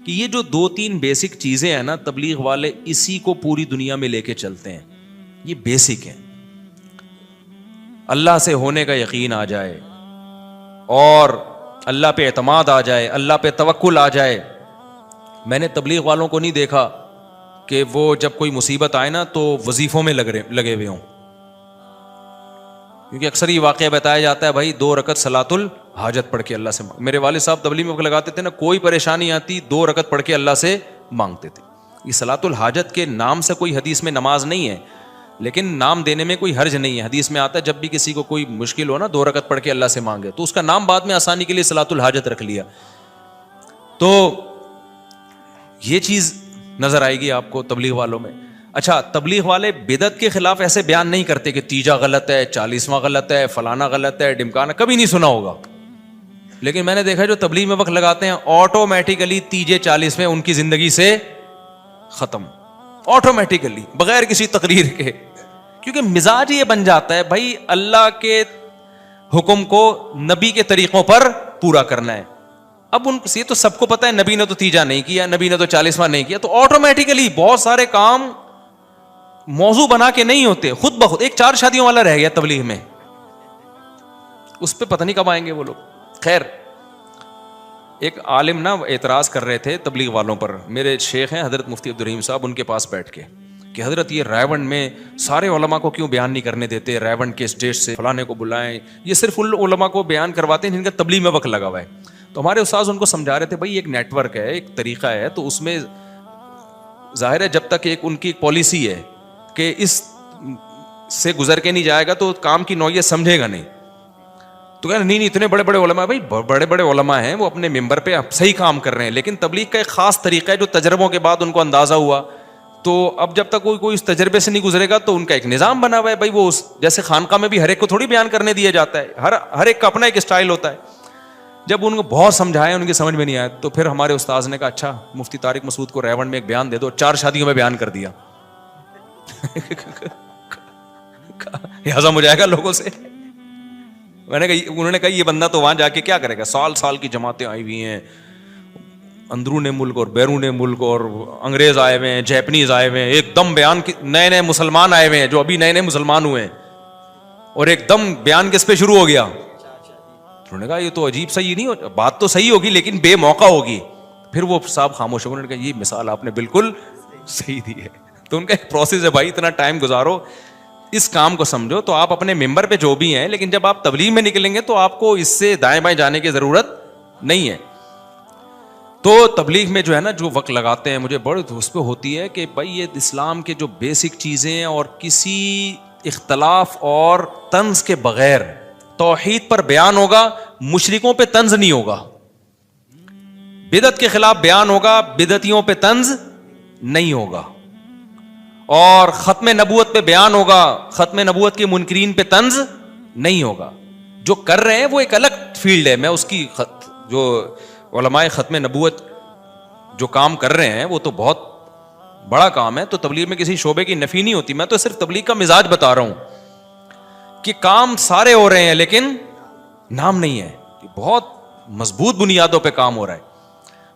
کہ یہ جو 2-3 بیسک چیزیں ہیں نا، تبلیغ والے اسی کو پوری دنیا میں لے کے چلتے ہیں. یہ بیسک ہیں. اللہ سے ہونے کا یقین آ جائے اور اللہ پہ اعتماد آ جائے، اللہ پہ توکل آ جائے. میں نے تبلیغ والوں کو نہیں دیکھا کہ وہ جب کوئی مصیبت آئے نا تو وظیفوں میں لگے ہوئے ہوں، کیونکہ اکثر یہ واقعہ بتایا جاتا ہے بھائی 2 رکعت صلاۃ الحاجت پڑھ کے اللہ سے میرے والد صاحب تبلیغ میں لگاتے تھے نا، کوئی پریشانی آتی 2 رکعت پڑھ کے اللہ سے مانگتے تھے. یہ صلاۃ الحاجت کے نام سے کوئی حدیث میں نماز نہیں ہے، لیکن نام دینے میں کوئی حرج نہیں ہے. حدیث میں آتا ہے جب بھی کسی کو کوئی مشکل ہو نا 2 رکعت پڑھ کے اللہ سے مانگے، تو اس کا نام بعد میں آسانی کے لیے صلاۃ الحاجت رکھ لیا. تو یہ چیز نظر آئے گی آپ کو تبلیغ والوں میں. اچھا، تبلیغ والے بدعت کے خلاف ایسے بیان نہیں کرتے کہ تیجا غلط ہے، 40واں غلط ہے، فلانا غلط ہے، ڈمکانا، کبھی نہیں سنا ہوگا. لیکن میں نے دیکھا جو تبلیغ میں وقت لگاتے ہیں آٹومیٹیکلی تیجے 40ویں ان کی زندگی سے ختم، آٹومیٹیکلی بغیر کسی تقریر کے. کیونکہ مزاج یہ بن جاتا ہے بھائی اللہ کے حکم کو نبی کے طریقوں پر پورا کرنا ہے. اب ان سے تو سب کو پتا ہے نبی نے تو تیجا نہیں کیا، نبی نے تو 40واں نہیں کیا، تو آٹومیٹیکلی بہت سارے کام موضوع بنا کے نہیں ہوتے، خود بخود. ایک 4 شادیوں والا رہ گیا تبلیغ میں، اس پہ پتہ نہیں کب آئیں گے وہ لوگ. خیر، ایک عالم نا اعتراض کر رہے تھے تبلیغ والوں پر. میرے شیخ ہیں حضرت مفتی عبدالرحیم صاحب، ان کے پاس بیٹھ کے کہ حضرت یہ رائیونڈ میں سارے علماء کو کیوں بیان نہیں کرنے دیتے، رائیونڈ کے اسٹیج سے فلانے کو بلائیں، یہ صرف ان علماء کو بیان کرواتے ہیں جن کا تبلیغ میں وقت لگا ہوا ہے. تو ہمارے استاذ ان کو سمجھا رہے تھے بھائی ایک نیٹ ورک ہے، ایک طریقہ ہے، تو اس میں ظاہر ہے جب تک ایک ان کی پالیسی ہے کہ اس سے گزر کے نہیں جائے گا تو کام کی نوعیت سمجھے گا نہیں. تو کہا نہیں اتنے بڑے بڑے علماء، بھائی بڑے بڑے علماء ہیں، وہ اپنے ممبر پہ صحیح کام کر رہے ہیں، لیکن تبلیغ کا ایک خاص طریقہ ہے جو تجربوں کے بعد ان کو اندازہ ہوا. تو اب جب تک کوئی اس تجربے سے نہیں گزرے گا تو ان کا ایک نظام بنا ہوا ہے بھائی. وہ جیسے خانقاہ میں بھی ہر ایک کو تھوڑی بیان کرنے دیا جاتا ہے، ہر ایک کا اپنا ایک اسٹائل ہوتا ہے. جب ان کو بہت سمجھایا ان کی سمجھ میں نہیں آیا تو پھر ہمارے استاذ نے کہا اچھا مفتی طارق مسعود کو ریونڈ میں ایک بیان دے دو، 4 شادیوں میں بیان کر دیا. ہضم ہو جائے گا لوگوں سے. میں نے کہا، انہوں نے کہا یہ بندہ تو وہاں جا کے کیا کرے گا، سال کی جماعتیں آئی ہوئی ہیں اندرون ملک اور بیرون ملک، اور انگریز آئے ہوئے ہیں، جیپنیز آئے ہوئے ہیں، ایک دم بیان کی نئے مسلمان آئے ہوئے ہیں جو ابھی نئے مسلمان ہوئے ہیں، اور ایک دم بیان کس پہ شروع ہو گیا. انہوں نے کہا یہ تو عجیب صحیح نہیں ہو، بات تو صحیح ہوگی لیکن بے موقع ہوگی. پھر وہ صاحب خاموش ہو گئے. انہوں نے کہا یہ مثال آپ نے بالکل صحیح دی ہے. تو ان کا ایک پروسیس ہے بھائی، اتنا ٹائم گزارو اس کام کو سمجھو. تو آپ اپنے ممبر پہ جو بھی ہیں، لیکن جب آپ تبلیغ میں نکلیں گے تو آپ کو اس سے دائیں بائیں جانے کی ضرورت نہیں ہے. تو تبلیغ میں جو ہے نا جو وقت لگاتے ہیں مجھے بڑی اس پہ ہوتی ہے کہ بھائی یہ اسلام کے جو بیسک چیزیں ہیں اور کسی اختلاف اور طنز کے بغیر توحید پر بیان ہوگا، مشرکوں پہ طنز نہیں ہوگا. بدعت کے خلاف بیان ہوگا، بدعتیوں پہ طنز نہیں ہوگا. اور ختم نبوت پہ بیان ہوگا، ختم نبوت کے منکرین پہ طنز نہیں ہوگا. جو کر رہے ہیں وہ ایک الگ فیلڈ ہے، میں اس کی جو علماء ختم نبوت جو کام کر رہے ہیں وہ تو بہت بڑا کام ہے. تو تبلیغ میں کسی شعبے کی نفی نہیں ہوتی، میں تو صرف تبلیغ کا مزاج بتا رہا ہوں کہ کام سارے ہو رہے ہیں لیکن نام نہیں ہے. بہت مضبوط بنیادوں پہ کام ہو رہا ہے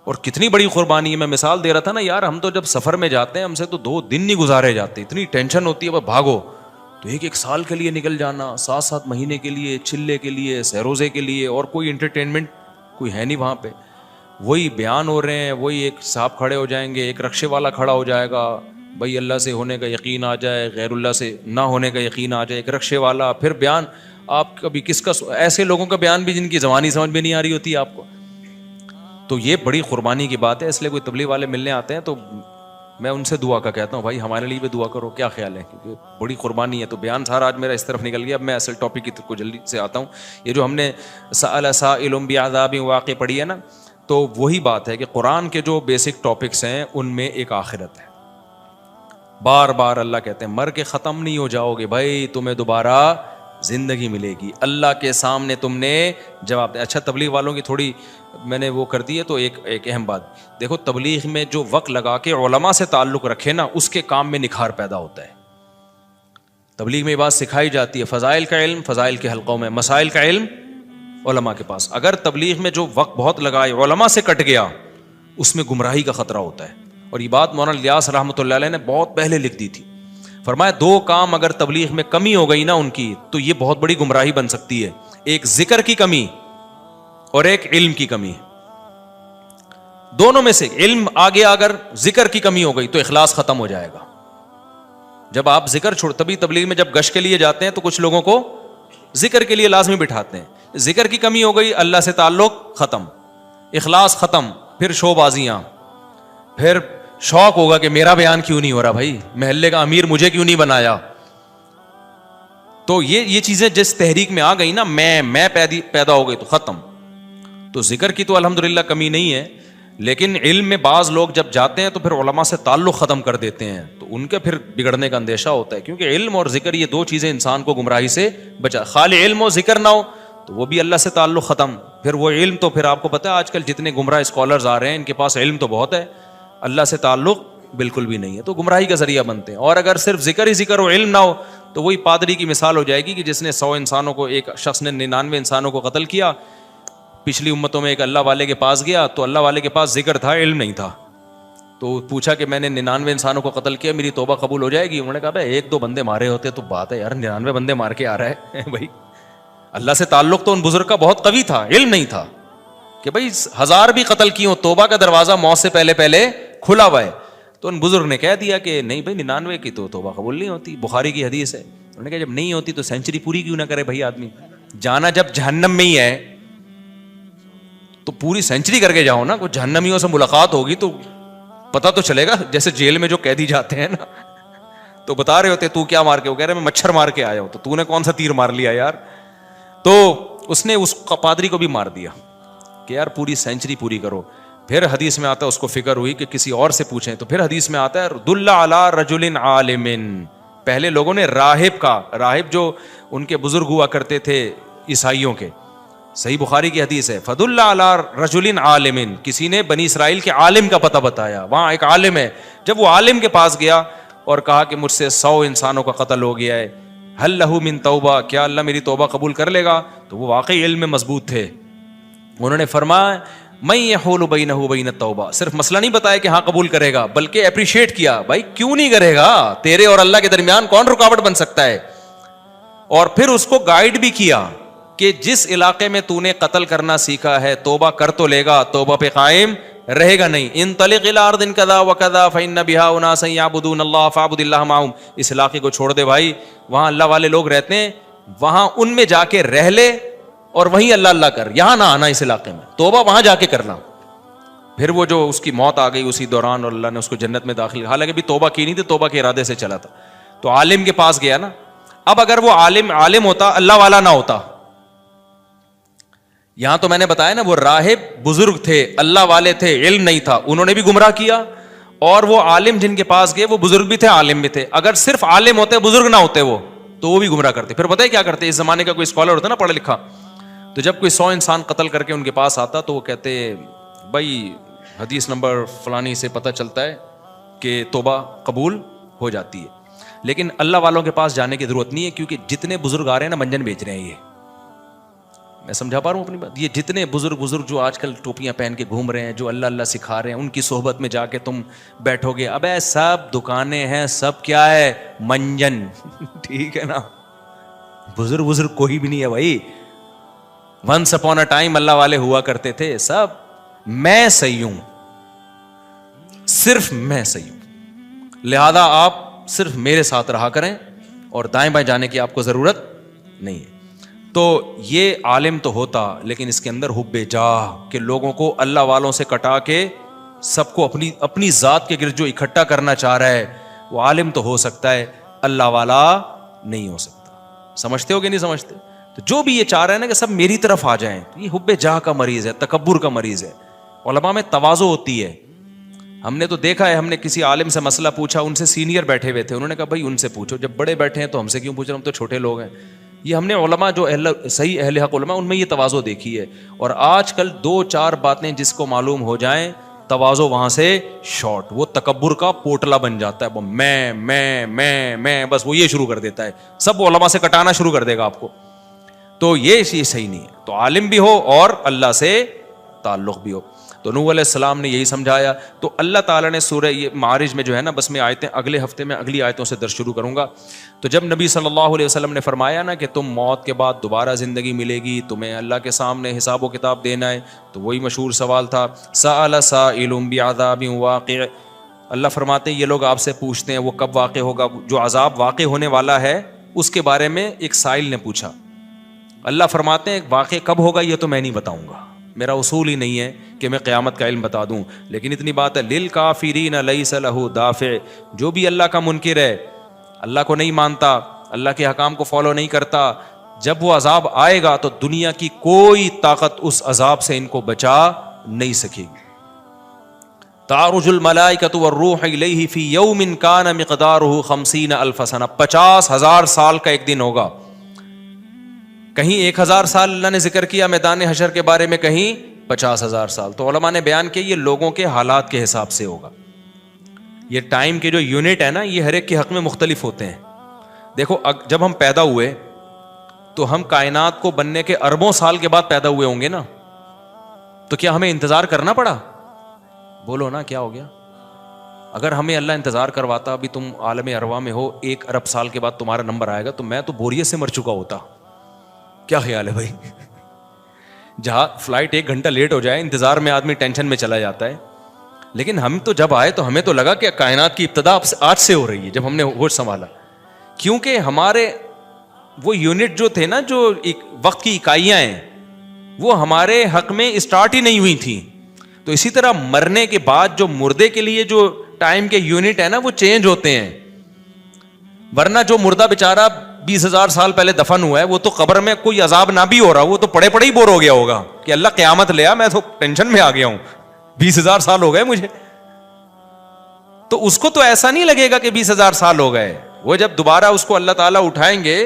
اور کتنی بڑی قربانی ہے. میں مثال دے رہا تھا نا یار، ہم تو جب سفر میں جاتے ہیں ہم سے تو 2 دن نہیں گزارے جاتے، اتنی ٹینشن ہوتی ہے. وہ بھاگو تو ایک سال کے لیے نکل جانا، 7 مہینے کے لیے، چلے کے لیے، سہروزے کے لیے، اور کوئی انٹرٹینمنٹ کوئی ہے نہیں وہاں پہ. وہی بیان ہو رہے ہیں، وہی ایک صاحب کھڑے ہو جائیں گے، ایک رکشے والا کھڑا ہو جائے گا، بھائی اللہ سے ہونے کا یقین آ جائے، غیر اللہ سے نہ ہونے کا یقین آ جائے، ایک رکشے والا. پھر بیان آپ کبھی کس کا، ایسے لوگوں کا بیان بھی جن کی زبانی سمجھ میں نہیں آ رہی ہوتی ہے آپ کو. تو یہ بڑی قربانی کی بات ہے. اس لیے کوئی تبلیغ والے ملنے آتے ہیں تو میں ان سے دعا کا کہتا ہوں بھائی ہمارے لیے بھی دعا کرو. کیا خیال ہے؟ کیونکہ بڑی قربانی ہے. تو بیان سارا آج میرا اس طرف نکل گیا. اب میں اصل ٹاپک کی طرف کو جلدی سے آتا ہوں. یہ جو ہم نے سأل سائل بعذاب واقع پڑھی ہے نا، تو وہی بات ہے کہ قرآن کے جو بیسک ٹاپکس ہیں ان میں ایک آخرت ہے. بار بار اللہ کہتے ہیں مر کے ختم نہیں ہو جاؤ گے بھائی، تمہیں دوبارہ زندگی ملے گی. اللہ کے سامنے تم نے جواب دیا. اچھا تبلیغ والوں کی تھوڑی میں نے وہ کر دی ہے. تو ایک اہم بات دیکھو، تبلیغ میں جو وقت لگا کے علماء سے تعلق رکھے نا، اس کے کام میں نکھار پیدا ہوتا ہے. تبلیغ میں یہ بات سکھائی جاتی ہے، فضائل کا علم فضائل کے حلقوں میں، مسائل کا علم علماء کے پاس. اگر تبلیغ میں جو وقت بہت لگائے علماء سے کٹ گیا اس میں گمراہی کا خطرہ ہوتا ہے. اور یہ بات مولانا الیاس رحمۃ اللہ علیہ نے بہت پہلے لکھ دی تھی. فرمایا 2 کام اگر تبلیغ میں کمی ہو گئی نا ان کی, تو یہ بہت بڑی گمراہی بن سکتی ہے. ایک ذکر کی کمی اور ایک علم کی کمی. دونوں میں سے علم آگے اگر ذکر کی کمی ہو گئی تو اخلاص ختم ہو جائے گا. جب آپ ذکر چھوڑ, تبھی تبلیغ میں جب گشت کے لیے جاتے ہیں تو کچھ لوگوں کو ذکر کے لیے لازمی بٹھاتے ہیں. ذکر کی کمی ہو گئی, اللہ سے تعلق ختم, اخلاص ختم, پھر شو بازیاں, پھر شوق ہوگا کہ میرا بیان کیوں نہیں ہو رہا بھائی, محلے کا امیر مجھے کیوں نہیں بنایا. تو یہ چیزیں جس تحریک میں آ گئی نا, میں پیدا ہو گئی تو ختم. تو ذکر کی تو الحمدللہ کمی نہیں ہے, لیکن علم میں بعض لوگ جب جاتے ہیں تو پھر علماء سے تعلق ختم کر دیتے ہیں, تو ان کے پھر بگڑنے کا اندیشہ ہوتا ہے. کیونکہ علم اور ذکر یہ 2 چیزیں انسان کو گمراہی سے بچا. خالی علم و ذکر نہ ہو تو وہ بھی اللہ سے تعلق ختم. پھر وہ علم تو پھر آپ کو پتا ہے آج کل جتنے گمراہ اسکالرز آ رہے ہیں ان کے پاس علم تو بہت ہے, اللہ سے تعلق بالکل بھی نہیں ہے, تو گمراہی کا ذریعہ بنتے ہیں. اور اگر صرف ذکر ہی ذکر ہو, علم نہ ہو, تو وہی پادری کی مثال ہو جائے گی کہ جس نے 100 انسانوں کو, ایک شخص نے 99 انسانوں کو قتل کیا. پچھلی امتوں میں ایک اللہ والے کے پاس گیا تو اللہ والے کے پاس ذکر تھا, علم نہیں تھا. تو پوچھا کہ میں نے 99 انسانوں کو قتل کیا, میری توبہ قبول ہو جائے گی؟ انہوں نے کہا بھائی 1-2 بندے مارے ہوتے تو بات ہے یار, 99 بندے مار کے آ رہا ہے بھائی. اللہ سے تعلق تو ان بزرگ کا بہت قوی تھا, علم نہیں تھا کہ بھائی 1000 بھی قتل کی ہوں, توبہ کا دروازہ موت سے پہلے کھلا ہوا ہے. تو ان بزرگ نے کہہ دیا کہ نہیں بھائی 99 کی تو توبہ قبول نہیں ہوتی, بخاری کی حدیث ہے. انہوں نے کہا جب نہیں ہوتی تو سینچری پوری کیوں نہ کرے بھائی آدمی, جانا جب جہنم میں ہی ہے تو پوری سینچری کر کے جاؤ نا. کوئی جہنمیوں سے ملاقات ہوگی تو پتہ تو چلے گا, جیسے جیل میں جو قیدی جاتے ہیں نا تو بتا رہے ہوتے تو کیا مار کے, وہ کہہ رہے میں مچھر مار کے آیا ہوں, تو نے کون سا تیر مار لیا یار. تو اس نے اس پادری کو بھی مار دیا کہ یار پوری سینچری پوری کرو. پھر حدیث میں آتا ہے اس کو فکر ہوئی کہ کسی اور سے پوچھیں, تو پھر حدیث میں آتا ہے دل علی رجل عالم. پہلے لوگوں نے راہب جو ان کے بزرگ ہوا کرتے تھے عیسائیوں کے, صحیح بخاری کی حدیث ہے, فدل علی رجل عالم, کسی نے بنی اسرائیل کے عالم کا پتہ بتایا, وہاں ایک عالم ہے. جب وہ عالم کے پاس گیا اور کہا کہ مجھ سے 100 انسانوں کا قتل ہو گیا ہے, ہل لہ من توبہ, کیا اللہ میری توبہ قبول کر لے گا؟ تو وہ واقعی علم میں مضبوط تھے. انہوں نے فرمایا میں یحول بینہ وبین التوبہ, صرف مسئلہ نہیں بتایا کہ ہاں قبول کرے گا, بلکہ اپریشیٹ کیا, بھائی کیوں نہیں کرے گا, تیرے اور اللہ کے درمیان کون رکاوٹ بن سکتا ہے. اور پھر اس کو گائیڈ بھی کیا کہ جس علاقے میں تو نے قتل کرنا سیکھا ہے توبہ کر تو لے گا, توبہ پہ قائم رہے گا نہیں. انطلق الی ارض کذا وکذا فإن بها اناسا یعبدون اللہ فاعبد اللہ معهم, اس علاقے کو چھوڑ دے بھائی, وہاں اللہ والے لوگ رہتے ہیں, وہاں ان میں جا کے رہ لے اور وہیں اللہ اللہ کر, یہاں نہ آنا اس علاقے میں, توبہ وہاں جا کے کرنا. پھر وہ جو اس کی موت آ گئی اسی دوران اور اللہ نے اس کو جنت میں داخل, حالانکہ بھی توبہ کی نہیں تھی, توبہ کے ارادے سے چلا تھا. تو عالم کے پاس گیا نا. اب اگر وہ عالم ہوتا, اللہ والا نہ ہوتا, یہاں تو میں نے بتایا نا وہ راہب بزرگ تھے, اللہ والے تھے, علم نہیں تھا, انہوں نے بھی گمراہ کیا. اور وہ عالم جن کے پاس گئے وہ بزرگ بھی تھے, عالم بھی تھے. اگر صرف عالم ہوتے, بزرگ نہ ہوتے وہ, تو وہ بھی گمراہ کرتے. پھر پتہ ہے کیا کرتے, اس زمانے کا کوئی اسکالر ہوتا نا پڑھا لکھا, تو جب کوئی 100 انسان قتل کر کے ان کے پاس آتا تو وہ کہتے بھائی حدیث نمبر فلانی سے پتہ چلتا ہے کہ توبہ قبول ہو جاتی ہے. لیکن اللہ والوں کے پاس جانے کی ضرورت نہیں ہے, کیونکہ جتنے بزرگ آ رہے ہیں نا منجن بیچ رہے ہیں. یہ میں سمجھا پا رہا ہوں اپنی بات. یہ جتنے بزرگ جو آج کل ٹوپیاں پہن کے گھوم رہے ہیں, جو اللہ اللہ سکھا رہے ہیں, ان کی صحبت میں جا کے تم بیٹھو گے, ابے سب دکانیں ہیں, سب کیا ہے, منجن. ٹھیک ہے نا, بزرگ کوئی بھی نہیں ہے بھائی. ونس اپون اے ٹائم اللہ والے ہوا کرتے تھے, سب میں صحیح ہوں, صرف میں صحیح ہوں, لہذا آپ صرف میرے ساتھ رہا کریں اور دائیں بائیں جانے کی آپ کو ضرورت نہیں ہے. تو یہ عالم تو ہوتا, لیکن اس کے اندر حب جاہ, کہ لوگوں کو اللہ والوں سے کٹا کے سب کو اپنی ذات کے گرد جو اکٹھا کرنا چاہ رہا ہے, وہ عالم تو ہو سکتا ہے, اللہ والا نہیں ہو سکتا. سمجھتے ہو کہ نہیں سمجھتے؟ تو جو بھی یہ چاہ رہے ہیں نا کہ سب میری طرف آ جائیں, یہ حب جاہ کا مریض ہے, تکبر کا مریض ہے. علماء میں تواضع ہوتی ہے. ہم نے تو دیکھا ہے, ہم نے کسی عالم سے مسئلہ پوچھا, ان سے سینئر بیٹھے ہوئے تھے, انہوں نے کہا بھائی ان سے پوچھو, جب بڑے بیٹھے ہیں تو ہم سے کیوں پوچھ رہے, ہم تو چھوٹے لوگ ہیں. یہ ہم نے علماء جو صحیح اہل حق علماء, ان میں یہ تواضع دیکھی ہے. اور آج کل 2-4 باتیں جس کو معلوم ہو جائیں, تواضع وہاں سے شارٹ, وہ تکبر کا پوٹلا بن جاتا ہے. وہ میں بس وہ یہ شروع کر دیتا ہے, سب علماء سے کٹانا شروع کر دے گا آپ کو. تو یہ صحیح نہیں ہے. تو عالم بھی ہو اور اللہ سے تعلق بھی ہو. تو نوح علیہ السلام نے یہی سمجھایا. تو اللہ تعالیٰ نے سورہ یہ معارج میں جو ہے نا، بس میں آیتیں اگلے ہفتے میں اگلی آیتوں سے درس شروع کروں گا. تو جب نبی صلی اللہ علیہ وسلم نے فرمایا نا کہ تم موت کے بعد دوبارہ زندگی ملے گی، تمہیں اللہ کے سامنے حساب و کتاب دینا ہے، تو وہی مشہور سوال تھا سأل سائل بعذاب واقع. اللہ فرماتے ہیں یہ لوگ آپ سے پوچھتے ہیں وہ کب واقع ہوگا، جو عذاب واقع ہونے والا ہے اس کے بارے میں ایک سائل نے پوچھا. اللہ فرماتے ہیں واقع کب ہوگا یہ تو میں نہیں بتاؤں گا، میرا اصول ہی نہیں ہے کہ میں قیامت کا علم بتا دوں. لیکن اتنی بات ہے للکافرین لیس لہ دافع، جو بھی اللہ کا منکر ہے، اللہ کو نہیں مانتا، اللہ کے حکام کو فالو نہیں کرتا، جب وہ عذاب آئے گا تو دنیا کی کوئی طاقت اس عذاب سے ان کو بچا نہیں سکے گی. تعرج الملائکۃ والروح الیہ فی یوم کان مقدارہ 50,000 سنہ، 50,000 سال کا ایک دن ہوگا. کہیں 1,000 سال اللہ نے ذکر کیا میدان حشر کے بارے میں، کہیں 50,000 سال. تو علماء نے بیان کیا یہ لوگوں کے حالات کے حساب سے ہوگا. یہ ٹائم کے جو یونٹ ہے نا یہ ہر ایک کے حق میں مختلف ہوتے ہیں. دیکھو جب ہم پیدا ہوئے تو ہم کائنات کو بننے کے اربوں سال کے بعد پیدا ہوئے ہوں گے نا، تو کیا ہمیں انتظار کرنا پڑا؟ بولو نا کیا ہو گیا؟ اگر ہمیں اللہ انتظار کرواتا ابھی تم عالم ارواح میں ہو 1 ارب سال کے بعد تمہارا نمبر آئے گا، تو میں تو بوریت سے مر چکا ہوتا. کیا خیال ہے بھائی؟ جہاں فلائٹ 1 گھنٹہ لیٹ ہو جائے انتظار میں آدمی ٹینشن میں چلا جاتا ہے. لیکن ہم تو جب آئے تو ہمیں تو لگا کہ کائنات کی ابتدا آج سے ہو رہی ہے جب ہم نے ہوش سنبھالا. کیونکہ ہمارے وہ یونٹ جو تھے نا، جو وقت کی اکائیاں ہیں، وہ ہمارے حق میں اسٹارٹ ہی نہیں ہوئی تھیں. تو اسی طرح مرنے کے بعد جو مردے کے لیے جو ٹائم کے یونٹ ہے نا وہ چینج ہوتے ہیں. ورنہ جو مردہ بیچارہ 20,000 سال پہلے دفن ہوا ہے وہ تو قبر میں کوئی عذاب نہ بھی ہو رہا، وہ تو پڑے پڑے ہی بور ہو گیا ہوگا کہ اللہ قیامت لیا، میں تو ٹینشن میں آ گیا ہوں، 20,000 سال ہو گئے مجھے. تو اس کو تو ایسا نہیں لگے گا کہ 20,000 سال ہو گئے. وہ جب دوبارہ اس کو اللہ تعالیٰ اٹھائیں گے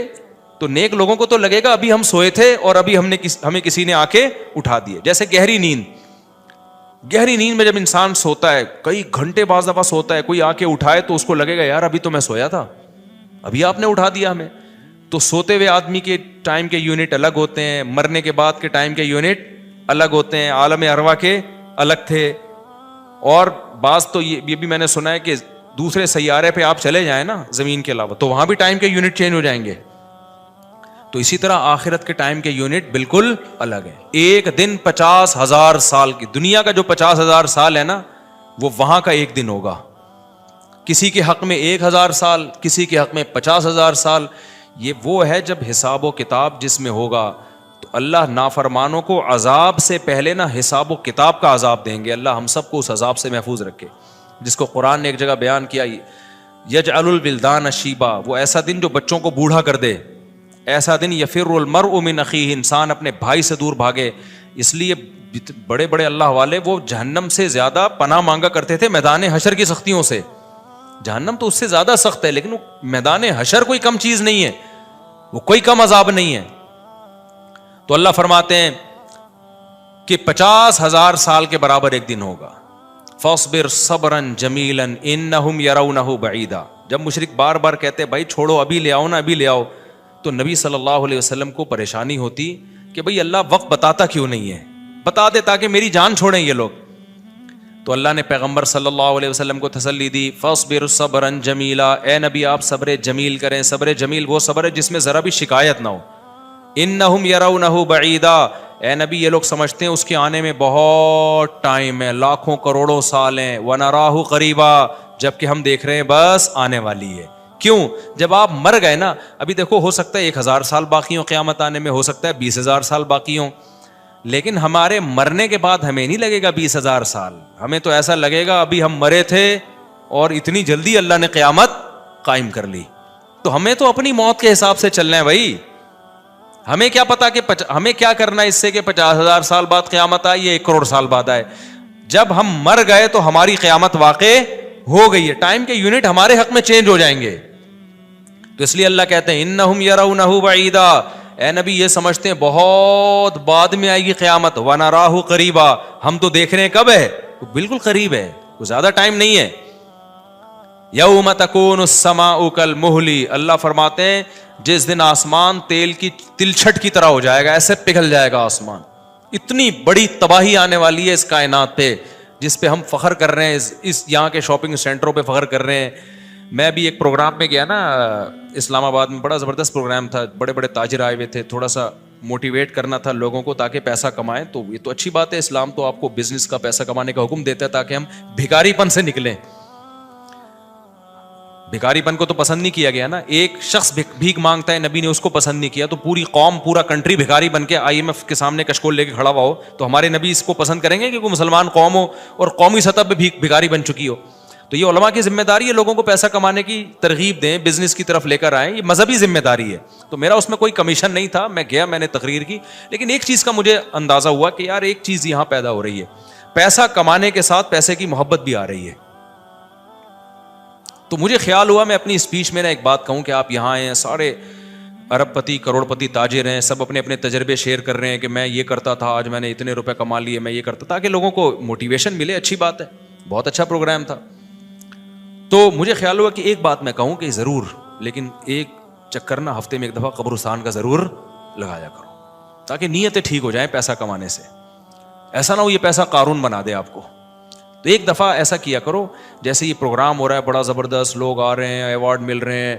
تو نیک لوگوں کو تو لگے گا ابھی ہم سوئے تھے اور ابھی ہمیں کسی نے آ کے اٹھا دیے. جیسے گہری نیند میں جب انسان سوتا ہے کئی گھنٹے بعض دفعہ سوتا ہے، کوئی آ کے اٹھائے تو اس کو لگے گا یار ابھی تو میں سویا تھا، ابھی آپ نے اٹھا دیا ہمیں. تو سوتے ہوئے آدمی کے ٹائم کے یونٹ الگ ہوتے ہیں، مرنے کے بعد کے ٹائم کے یونٹ الگ ہوتے ہیں، عالم ارواح کے الگ تھے. اور بعض تو یہ بھی میں نے سنا ہے کہ دوسرے سیارے پہ آپ چلے جائیں نا زمین کے علاوہ تو وہاں بھی ٹائم کے یونٹ چینج ہو جائیں گے. تو اسی طرح آخرت کے ٹائم کے یونٹ بالکل الگ ہے. ایک دن 50,000 سال کی، دنیا کا جو 50,000 سال ہے نا وہ وہاں کا ایک دن ہوگا. کسی کے حق میں 1,000 سال، کسی کے حق میں 50,000 سال. یہ وہ ہے جب حساب و کتاب جس میں ہوگا تو اللہ نافرمانوں کو عذاب سے پہلے نا حساب و کتاب کا عذاب دیں گے. اللہ ہم سب کو اس عذاب سے محفوظ رکھے، جس کو قرآن نے ایک جگہ بیان کیا یجعل الولدان شیبا، وہ ایسا دن جو بچوں کو بوڑھا کر دے. ایسا دن یفر المرء من اخیہ، انسان اپنے بھائی سے دور بھاگے. اس لیے بڑے بڑے اللہ والے وہ جہنم سے زیادہ پناہ مانگا کرتے تھے میدان حشر کی سختیوں سے. جہنم تو اس سے زیادہ سخت ہے، لیکن میدان حشر کوئی کم چیز نہیں ہے، وہ کوئی کم عذاب نہیں ہے. تو اللہ فرماتے ہیں کہ 50,000 سال کے برابر ایک دن ہوگا. فاصبر صبرا جمیلا انہم یرونہ بعیدا. جب مشرک بار بار کہتے بھائی چھوڑو ابھی لے آؤ نا ابھی لے آؤ، تو نبی صلی اللہ علیہ وسلم کو پریشانی ہوتی کہ بھئی اللہ وقت بتاتا کیوں نہیں ہے، بتا دے تاکہ میری جان چھوڑیں یہ لوگ. تو اللہ نے پیغمبر صلی اللہ علیہ وسلم کو تسلی دی فاصبر صبرا جمیلا، اے نبی آپ صبر جمیل کریں. صبر جمیل وہ صبر ہے جس میں ذرا بھی شکایت نہ ہو. انہم یرونہ بعیدا، اے نبی یہ لوگ سمجھتے ہیں اس کے آنے میں بہت ٹائم ہے، لاکھوں کروڑوں سال ہیں. ونراہ قریبا، جبکہ ہم دیکھ رہے ہیں بس آنے والی ہے. کیوں؟ جب آپ مر گئے نا، ابھی دیکھو ہو سکتا ہے 1,000 سال باقی ہوں قیامت آنے میں، ہو سکتا ہے 20,000 سال باقی ہوں، لیکن ہمارے مرنے کے بعد ہمیں نہیں لگے گا 20,000 سال. ہمیں تو ایسا لگے گا ابھی ہم مرے تھے اور اتنی جلدی اللہ نے قیامت قائم کر لی. تو ہمیں تو اپنی موت کے حساب سے چلنا ہے بھائی. ہمیں کیا پتا کہ ہمیں کیا کرنا ہے اس سے کہ 50,000 سال بعد قیامت آئے یا 1 کروڑ سال بعد آئے. جب ہم مر گئے تو ہماری قیامت واقع ہو گئی ہے، ٹائم کے یونٹ ہمارے حق میں چینج ہو جائیں گے. تو اس لیے اللہ کہتے ہیں انہم یرونہ بعیدا، اے نبی یہ سمجھتے ہیں بہت بعد میں آئے گی قیامت. ونراہ قریبا، ہم تو دیکھ رہے ہیں کب ہے، بالکل قریب ہے، کوئی زیادہ ٹائم نہیں ہے. یوم تکون السماء کالمہل، اللہ فرماتے ہیں جس دن آسمان تیل کی تلچھٹ کی طرح ہو جائے گا، ایسے پگھل جائے گا آسمان. اتنی بڑی تباہی آنے والی ہے اس کائنات پہ جس پہ ہم فخر کر رہے ہیں, اس یہاں کے شاپنگ سینٹروں پہ فخر کر رہے ہیں. میں بھی ایک پروگرام میں گیا نا اسلام آباد میں, بڑا زبردست پروگرام تھا, بڑے بڑے تاجر آئے ہوئے تھے, تھوڑا سا موٹیویٹ کرنا تھا لوگوں کو تاکہ پیسہ کمائیں. تو یہ تو اچھی بات ہے, اسلام تو آپ کو بزنس کا پیسہ کمانے کا حکم دیتا ہے تاکہ ہم بھکاری پن سے نکلیں. بھکاری پن کو تو پسند نہیں کیا گیا نا, ایک شخص بھیک مانگتا ہے, نبی نے اس کو پسند نہیں کیا, تو پوری قوم پورا کنٹری بھکاری بن کے IMF کے سامنے کشکول لے کے کھڑا ہوا ہو, تو ہمارے نبی اس کو پسند کریں گے کہ کوئی مسلمان قوم ہو اور قومی سطح پہ بھکاری بن چکی ہو؟ تو یہ علماء کی ذمہ داری ہے لوگوں کو پیسہ کمانے کی ترغیب دیں, بزنس کی طرف لے کر آئیں, یہ مذہبی ذمہ داری ہے. تو میرا اس میں کوئی کمیشن نہیں تھا, میں گیا, میں نے تقریر کی, لیکن ایک چیز کا مجھے اندازہ ہوا کہ یار ایک چیز یہاں پیدا ہو رہی ہے, پیسہ کمانے کے ساتھ پیسے کی محبت بھی آ رہی ہے. تو مجھے خیال ہوا میں اپنی اسپیچ میں ایک بات کہوں کہ آپ یہاں آئے ہیں, سارے ارب پتی کروڑ پتی تاجر ہیں, سب اپنے اپنے تجربے شیئر کر رہے ہیں کہ میں یہ کرتا تھا, آج میں نے اتنے روپے کما لیے, میں یہ کرتا, تاکہ لوگوں کو موٹیویشن ملے. اچھی بات ہے, بہت اچھا پروگرام تھا. تو مجھے خیال ہوا کہ ایک بات میں کہوں کہ ضرور, لیکن ایک چکر نا ہفتے میں ایک دفعہ قبرستان کا ضرور لگایا کرو تاکہ نیتیں ٹھیک ہو جائیں پیسہ کمانے سے. ایسا نہ ہو یہ پیسہ قارون بنا دے آپ کو. تو ایک دفعہ ایسا کیا کرو, جیسے یہ پروگرام ہو رہا ہے بڑا زبردست, لوگ آ رہے ہیں, ایوارڈ مل رہے ہیں,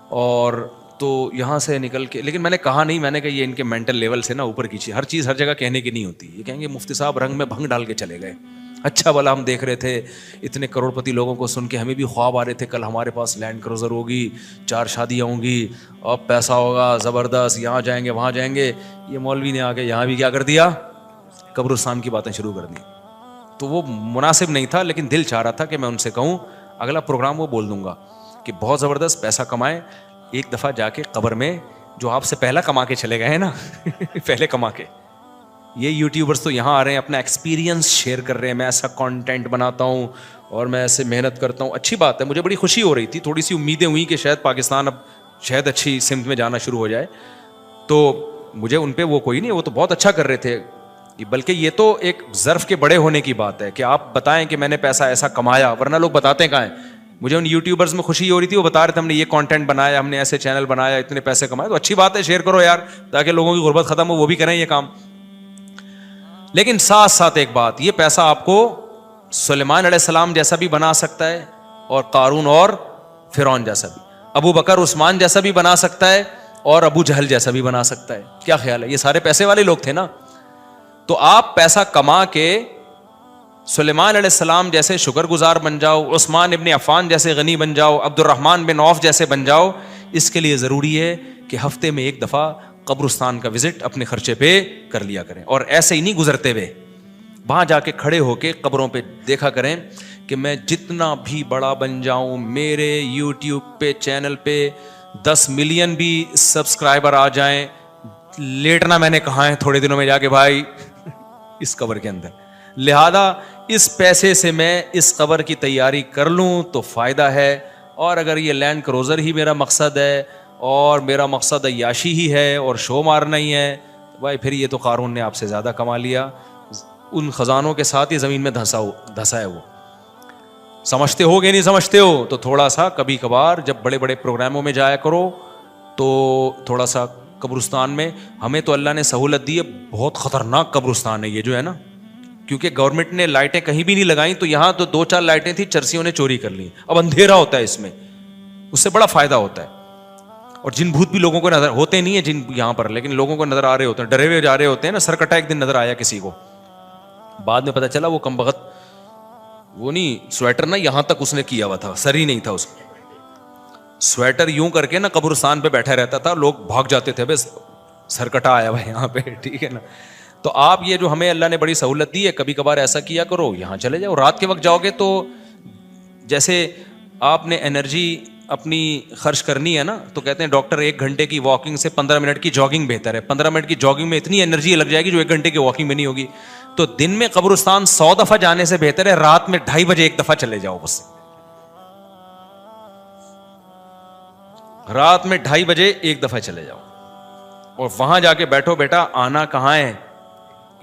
اور تو یہاں سے نکل کے, لیکن میں نے کہا نہیں, میں نے کہا یہ ان کے مینٹل لیول سے نا اوپر کی چیز, ہر چیز ہر جگہ کہنے کی نہیں ہوتی. یہ کہیں گے مفتی صاحب رنگ میں بھنگ ڈال کے چلے گئے, اچھا بلا ہم دیکھ رہے تھے اتنے کروڑ پتی لوگوں کو سن کے, ہمیں بھی خواب آ رہے تھے کل ہمارے پاس لینڈ کروزر ہوگی, 4 شادیاں ہوں گی, اب پیسہ ہوگا زبردست, یہاں جائیں گے وہاں جائیں گے. یہ مولوی نے آ کے یہاں بھی کیا کر دیا, قبرستان کی باتیں شروع کر دی. تو وہ مناسب نہیں تھا, لیکن دل چاہ رہا تھا کہ میں ان سے کہوں اگلا پروگرام وہ بول دوں گا کہ بہت زبردست پیسہ کمائیں, ایک دفعہ جا کے قبر میں جو آپ سے پہلا کما کے چلے گئے ہیں نا پہلے کما کے, یہ یوٹیوبرز تو یہاں آ رہے ہیں اپنا ایکسپیرینس شیئر کر رہے ہیں, میں ایسا کانٹینٹ بناتا ہوں اور میں ایسے محنت کرتا ہوں. اچھی بات ہے, مجھے بڑی خوشی ہو رہی تھی, تھوڑی سی امیدیں ہوئیں کہ شاید پاکستان اب شاید اچھی سمت میں جانا شروع ہو جائے. تو مجھے ان پہ وہ کوئی نہیں, وہ تو بہت اچھا کر رہے تھے, بلکہ یہ تو ایک ظرف کے بڑے ہونے کی بات ہے کہ آپ بتائیں کہ میں نے پیسہ ایسا کمایا, ورنہ لوگ بتاتے کہاں ہیں. مجھے ان یوٹیوبرز میں خوشی ہو رہی تھی, وہ بتا رہے تھے ہم نے یہ کانٹینٹ بنایا, ہم نے ایسے چینل بنایا, اتنے پیسے کمائے. تو اچھی بات ہے, شیئر کرو یار تاکہ لوگوں کی غربت ختم ہو, وہ بھی کریں یہ کام. لیکن ساتھ ساتھ ایک بات, یہ پیسہ آپ کو سلیمان علیہ السلام جیسا بھی بنا سکتا ہے, اور قارون اور فرعون جیسا بھی, ابو بکر عثمان جیسا بھی بنا سکتا ہے, اور ابو جہل جیسا بھی بنا سکتا ہے. کیا خیال ہے, یہ سارے پیسے والے لوگ تھے نا. تو آپ پیسہ کما کے سلیمان علیہ السلام جیسے شکر گزار بن جاؤ, عثمان ابن عفان جیسے غنی بن جاؤ, عبد الرحمن بن عوف جیسے بن جاؤ. اس کے لیے ضروری ہے کہ ہفتے میں ایک دفعہ قبرستان کا وزٹ اپنے خرچے پہ کر لیا کریں, اور ایسے ہی نہیں گزرتے ہوئے, وہاں جا کے کھڑے ہو کے قبروں پہ دیکھا کریں کہ میں جتنا بھی بڑا بن جاؤں, میرے یوٹیوب پہ چینل پہ 10 ملین بھی سبسکرائبر آ جائیں, لیٹنا میں نے کہا ہے تھوڑے دنوں میں جا کے بھائی اس قبر کے اندر. لہذا اس پیسے سے میں اس قبر کی تیاری کر لوں تو فائدہ ہے, اور اگر یہ لینڈ کروزر ہی میرا مقصد ہے اور میرا مقصد عیاشی ہی ہے اور شو مارنا ہی ہے, بھائی پھر یہ تو قارون نے آپ سے زیادہ کما لیا, ان خزانوں کے ساتھ ہی زمین میں دھسا ہے وہ. سمجھتے ہو کہ نہیں سمجھتے ہو؟ تو تھوڑا سا کبھی کبھار جب بڑے بڑے پروگراموں میں جایا کرو تو تھوڑا سا قبرستان میں, ہمیں تو اللہ نے سہولت دی ہے, بہت خطرناک قبرستان ہے یہ جو ہے نا, کیونکہ گورنمنٹ نے لائٹیں کہیں بھی نہیں لگائیں, تو یہاں تو 2-4 لائٹیں تھیں, چرسیوں نے چوری کر لی, اب اندھیرا ہوتا ہے اس میں, اس سے بڑا فائدہ ہوتا ہے. اور جن بھوت بھی لوگوں کو نظر ہوتے نہیں ہیں جن یہاں پر, لیکن لوگوں کو نظر آ رہے ہوتے ہیں, ڈرے ہوئے جا رہے ہوتے ہیں نا. سرکٹا ایک دن نظر آیا کسی کو, بعد میں پتا چلا وہ کمبخت وہ نہیں سویٹر نا یہاں تک اس نے کیا ہوا تھا, سر ہی نہیں تھا اس کو, سویٹر یوں کر کے نا قبرستان پہ بیٹھا رہتا تھا, لوگ بھاگ جاتے تھے, بس سرکٹا آیا ہوا یہاں پہ, ٹھیک ہے نا. تو آپ یہ جو ہمیں اللہ نے بڑی سہولت دی ہے, کبھی کبھار ایسا کیا کرو, یہاں چلے جاؤ. رات کے وقت جاؤ گے تو جیسے آپ نے انرجی اپنی خرچ کرنی ہے نا, تو کہتے ہیں ڈاکٹر 1 گھنٹے کی واکنگ سے 15 منٹ کی جاگنگ بہتر ہے. 15 منٹ کی جاگنگ میں اتنی انرجی لگ جائے گی جو 1 گھنٹے کی واکنگ میں نہیں ہوگی. تو دن میں قبرستان 100 دفعہ جانے سے بہتر ہے رات میں 2:30 بجے 1 دفعہ چلے جاؤ. بس رات میں 2:30 بجے 1 دفعہ چلے جاؤ, اور وہاں جا کے بیٹھو, بیٹا آنا کہاں ہے,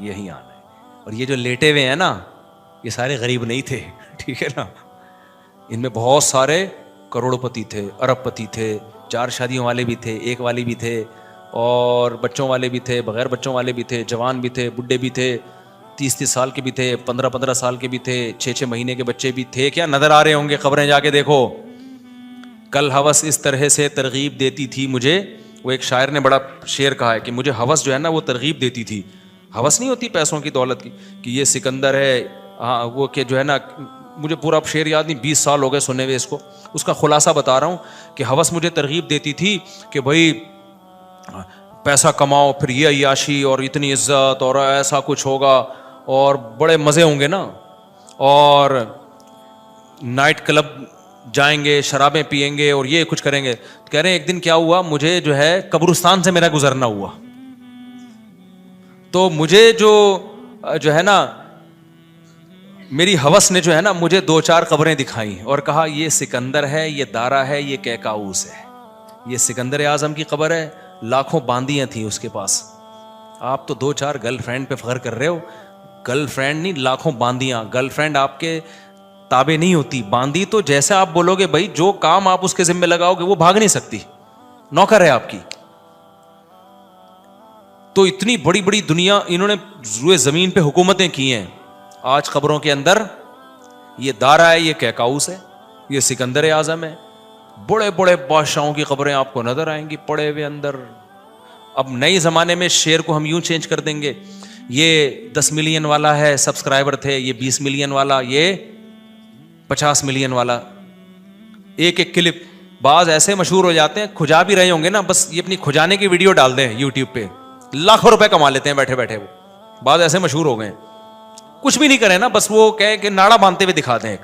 یہی آنا ہے. اور یہ جو لیٹے ہوئے ہیں نا, یہ سارے غریب نہیں تھے, ٹھیک ہے نا, ان میں بہت سارے کروڑ پتی تھے, ارب پتی تھے, 4 شادیوں والے بھی تھے, 1 والی بھی تھے, اور بچوں والے بھی تھے, بغیر بچوں والے بھی تھے, جوان بھی تھے, بڈھے بھی تھے, 30 سال کے بھی تھے, 15 سال کے بھی تھے, 6 مہینے کے بچے بھی تھے. کیا نظر آ رہے ہوں گے, خبریں جا کے دیکھو. کل ہوس اس طرح سے ترغیب دیتی تھی مجھے. وہ ایک شاعر نے بڑا شعر کہا ہے کہ مجھے ہوس جو ہے نا وہ ترغیب دیتی تھی. ہوس نہیں ہوتی پیسوں کی, دولت کی, کہ یہ سکندر ہے, ہاں وہ کہ جو ہے نا, مجھے پورا شعر یاد نہیں, 20 سال ہو گئے سنے ہوئے اس کو. اس کا خلاصہ بتا رہا ہوں کہ ہوس مجھے ترغیب دیتی تھی کہ بھائی پیسہ کماؤ, پھر یہ عیاشی اور اتنی عزت اور ایسا کچھ ہوگا اور بڑے مزے ہوں گے نا, اور نائٹ کلب جائیں گے, شرابیں پئیں گے اور یہ کچھ کریں گے. کہہ رہے ہیں ایک دن کیا ہوا, مجھے جو ہے قبرستان سے میرا گزرنا ہوا. تو مجھے جو ہے نا میری ہوس نے جو ہے نا مجھے 2-4 قبریں دکھائیں اور کہا یہ سکندر ہے, یہ دارا ہے, یہ کیکاؤس ہے. یہ سکندر اعظم کی قبر ہے, لاکھوں باندیاں تھیں اس کے پاس. آپ تو 2-4 گرل فرینڈ پہ فخر کر رہے ہو, گرل فرینڈ نہیں, لاکھوں باندیاں. گرل فرینڈ آپ کے تابع نہیں ہوتی, باندی تو جیسے آپ بولو گے بھائی جو کام آپ اس کے ذمہ لگاؤ گے وہ بھاگ نہیں سکتی, نوکر ہے آپ کی. تو اتنی بڑی بڑی دنیا انہوں نے روئے زمین پہ حکومتیں کی ہیں. آج قبروں کے اندر یہ دارا ہے, یہ کیکاؤس ہے, یہ سکندر اعظم ہے. بڑے بڑے بادشاہوں کی قبریں آپ کو نظر آئیں گی پڑے ہوئے اندر. اب نئے زمانے میں شعر کو ہم یوں چینج کر دیں گے, یہ 10 ملین والا ہے سبسکرائبر تھے, یہ 20 ملین والا, یہ 50 ملین والا. ایک ایک کلپ بعض ایسے مشہور ہو جاتے ہیں, کھجا بھی رہے ہوں گے نا, بس یہ اپنی کھجانے کی ویڈیو ڈال دیں یوٹیوب پہ, لاکھوں روپے کما لیتے ہیں بیٹھے بیٹھے. وہ بعض ایسے مشہور ہو گئے, کچھ بھی نہیں کرے نا, بس وہ کہے کہ ناڑا باندھتے ہوئے دکھا دیں, ایک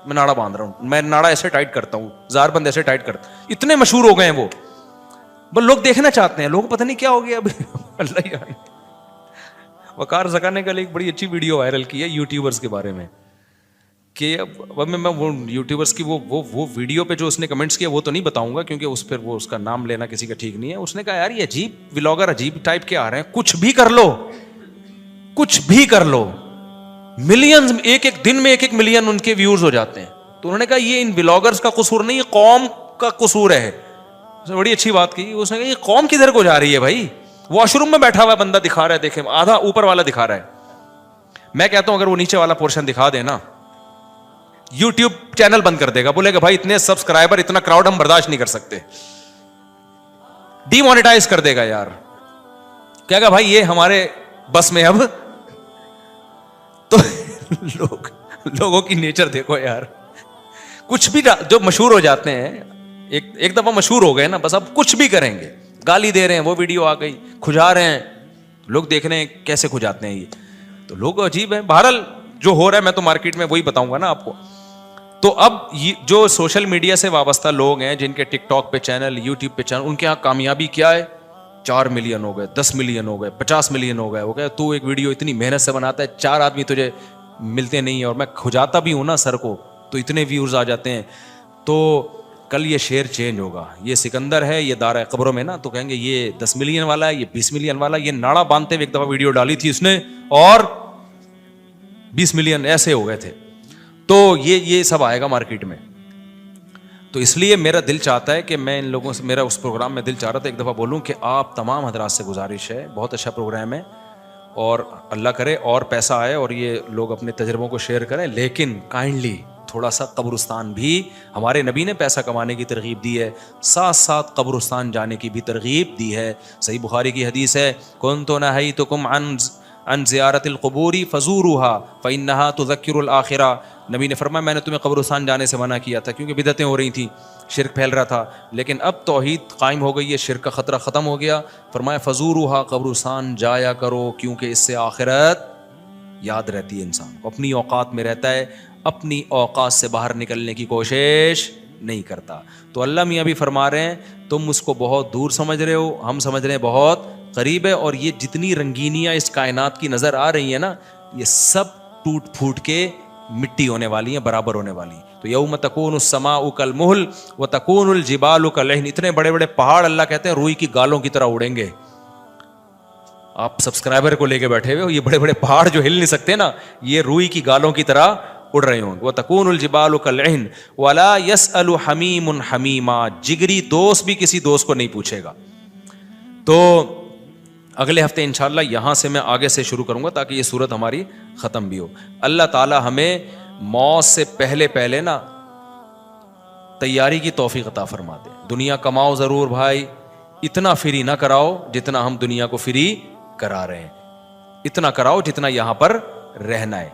میں ناڑا باندھ رہا ہوں, میں ناڑا ایسے ٹائٹ کرتا ہوں, زار بند ایسے ٹائٹ کرتا. اتنے مشہور ہو گئے ہیں وہ, بس لوگ دیکھنا چاہتے ہیں. لوگ پتہ نہیں کیا ہو گیا اب. اللہ جانے. وقار زکا نے کل ایک بڑی اچھی ویڈیو وائرل کی ہے یوٹیوبرز کے بارے میں, کہ اب میں وہ یوٹیوبرز کی وہ ویڈیو پہ جو اس نے کمنٹس کیا وہ تو نہیں بتاؤں گا, کیونکہ اس پھر وہ اس کا نام لینا کسی کا ٹھیک نہیں ہے. اس نے کہا یار یہ عجیب ولاگر عجیب ٹائپ کے آ رہے ہیں, کچھ بھی کر لو, کچھ بھی کر لو, ملینز, ایک ایک دن میں 1 ملین ان کے ویورز ہو جاتے ہیں. تو انہوں نے کہا یہ ان ولاگرز کا قصور نہیں, یہ قوم کا قصور ہے. اس نے بڑی اچھی بات کی. اس نے کہا یہ قوم کدھر کو جا رہی ہے بھائی, واش روم میں بیٹھا ہوا بندہ دکھا رہا ہے, دیکھیں آدھا اوپر والا دکھا رہا ہے. میں کہتا ہوں اگر وہ نیچے والا پورشن دکھا دے نا, یوٹیوب چینل بند کر دے گا, بولے گا بھائی اتنے سبسکرائبر, اتنا کراؤڈ ہم برداشت نہیں کر سکتے, ڈی مانیٹائز کر دے گا یار. کہے گا بھائی یہ ہمارے بس میں اب. تو لوگوں کی نیچر دیکھو یار, کچھ بھی جو مشہور ہو جاتے ہیں, ایک دفعہ مشہور ہو گئے نا, بس اب کچھ بھی کریں گے. گالی دے رہے ہیں, وہ ویڈیو آ گئی, کھجا رہے ہیں, لوگ دیکھ رہے ہیں کیسے کھجاتے ہیں یہ. تو لوگ عجیب ہیں. بہرحال جو ہو رہا ہے میں تو مارکیٹ میں وہی بتاؤں گا نا آپ کو. تو اب جو سوشل میڈیا سے وابستہ لوگ ہیں, جن کے ٹک ٹاک پہ چینل, یوٹیوب پہ چینل, ان کے یہاں کامیابی کیا ہے, 4 ملین ہو گئے, 10 ملین ہو گئے, 50 ملین ہو گئے. وہ کہ تو ایک ویڈیو اتنی محنت سے بناتا ہے, 4 آدمی تجھے ملتے نہیں ہیں, اور میں کھجاتا بھی ہوں نا سر کو, تو اتنے ویورز آ جاتے ہیں. تو کل یہ شعر چینج ہوگا, یہ سکندر ہے, یہ دارا قبروں میں نا, تو کہیں گے یہ 10 ملین والا ہے, یہ 20 ملین والا. یہ ناڑا باندھتے ہوئے ایک دفعہ ویڈیو ڈالی تھی اس نے, اور 20 ملین ایسے ہو گئے تھے. تو یہ سب آئے گا مارکیٹ میں. تو اس لیے میرا دل چاہتا ہے کہ میں ان لوگوں سے, میرا اس پروگرام میں دل چاہ رہا تھا ایک دفعہ بولوں کہ آپ تمام حضرات سے گزارش ہے, بہت اچھا پروگرام ہے, اور اللہ کرے اور پیسہ آئے اور یہ لوگ اپنے تجربوں کو شیئر کریں, لیکن کائنڈلی تھوڑا سا قبرستان بھی, ہمارے نبی نے پیسہ کمانے کی ترغیب دی ہے, ساتھ ساتھ قبرستان جانے کی بھی ترغیب دی ہے. صحیح بخاری کی حدیث ہے, کنت نہیتکم عن زیارت القبور فزوروها فانها تذکر الاخرہ. نبی نے فرمایا میں نے تمہیں قبرستان جانے سے منع کیا تھا کیونکہ بدعتیں ہو رہی تھیں, شرک پھیل رہا تھا, لیکن اب توحید قائم ہو گئی ہے, شرک کا خطرہ ختم ہو گیا. فرمایا فزوروها, قبرستان جایا کرو, کیونکہ اس سے آخرت یاد رہتی ہے, انسان کو اپنی اوقات میں رہتا ہے, اپنی اوقات سے باہر نکلنے کی کوشش نہیں کرتا. تو اللہ میاں بھی فرما رہے ہیں تم اس کو بہت دور سمجھ رہے ہو, ہم سمجھ رہے ہیں بہت قریب ہے. اور یہ جتنی رنگینیاں اس کائنات کی نظر آ رہی ہیں نا, یہ سب ٹوٹ پھوٹ کے مٹی ہونے والی ہیں, برابر ہونے والی ہیں. تو یوم تکون السماء کالمہل وتکون الجبال کالعہن. اتنے بڑے بڑے پہاڑ اللہ کہتے ہیں روئی کی گالوں کی طرح اڑیں گے. آپ سبسکرائبر کو لے کے بیٹھے ہوئے ہو, یہ بڑے بڑے پہاڑ جو ہل نہیں سکتے نا, یہ روئی کی گالوں کی طرح اڑ رہے ہوں. وتکون الجبال کالعہن ولا يسأل حمیم حمیما. جگری دوست بھی کسی دوست کو نہیں پوچھے گا. تو اگلے ہفتے انشاءاللہ یہاں سے میں آگے سے شروع کروں گا تاکہ یہ صورت ہماری ختم بھی ہو. اللہ تعالی ہمیں موت سے پہلے نا تیاری کی توفیق عطا فرما دے. دنیا کماؤ ضرور بھائی, اتنا فری نہ کراؤ جتنا ہم دنیا کو فری کرا رہے ہیں, اتنا کراؤ جتنا یہاں پر رہنا ہے.